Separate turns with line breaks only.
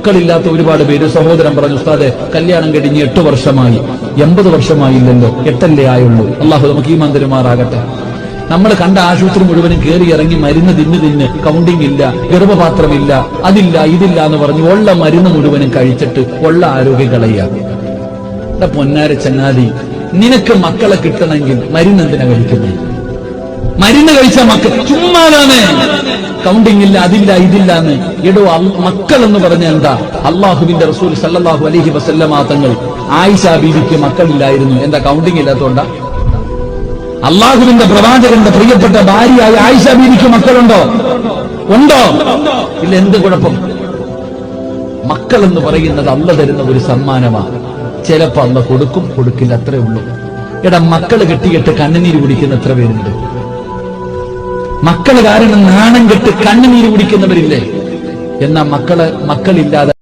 മക്കളില്ലാത്ത ഒരുപാട് പേര്. സഹോദരൻ പറഞ്ഞു, ഉസ്താദെ കല്യാണം കഴിഞ്ഞ് 8 വർഷമായി, 80 വർഷമായില്ലല്ലോ, 8 ആയുള്ളൂ. അള്ളാഹു നമുക്ക് ഈ മന്ദിരമാറാകട്ടെ. നമ്മൾ കണ്ട ആശുപത്രി മുഴുവനും കയറി ഇറങ്ങി മരുന്ന് തിന്ന് കൗണ്ടിങ് ഇല്ല, ഗർഭപാത്രമില്ല, അതില്ല ഇതില്ല എന്ന് പറഞ്ഞു ഉള്ള മരുന്ന് മുഴുവനും കഴിച്ചിട്ട് ഉള്ള ആരോഗ്യം കളയുക. പൊന്നാര ചങ്ങാതി, നിനക്ക് മക്കളെ കിട്ടണമെങ്കിൽ മരുന്ന് എന്തിനാ കഴിക്കുന്നത്? മരുന്ന് കഴിച്ച മക്കൾ ചുമ്മാതാണ്. കൗണ്ടിങ് ഇല്ല, അതില്ല ഇതില്ല എന്ന്. എടോ, മക്കൾ എന്ന് പറഞ്ഞ എന്താ? അള്ളാഹുവിന്റെ റസൂൽ സല്ലല്ലാഹു അലൈഹി വസല്ലമ തങ്ങൾ ആയിഷ ബീവിക്ക് മക്കളില്ലായിരുന്നു. എന്താ കൗണ്ടിങ് ഇല്ലാത്തോണ്ടാ? അള്ളാഹുവിന്റെ പ്രവാചകന്റെ പ്രിയപ്പെട്ട ഭാര്യയായ ആയിഷ ബീവിക്ക് മക്കളുണ്ടോ? ഉണ്ടോ? ഇല്ല. എന്ത് കുഴപ്പം? മക്കൾ എന്ന് പറയുന്നത് അള്ള തരുന്ന ഒരു സമ്മാനമാണ്. ചിലപ്പോ അള്ള കൊടുക്കും, കൊടുക്കില്ല, അത്രേ ഉള്ളൂ. എടാ, മക്കള് കെട്ടിയിട്ട് കണ്ണുനീര് കുടിക്കുന്ന എത്ര പേരുണ്ട്? മക്കള് കാരണം നാണം കെട്ട് കണ്ണുനീര് കുടിക്കുന്നവരില്ലേ? എന്നാ മക്കളില്ലാതെ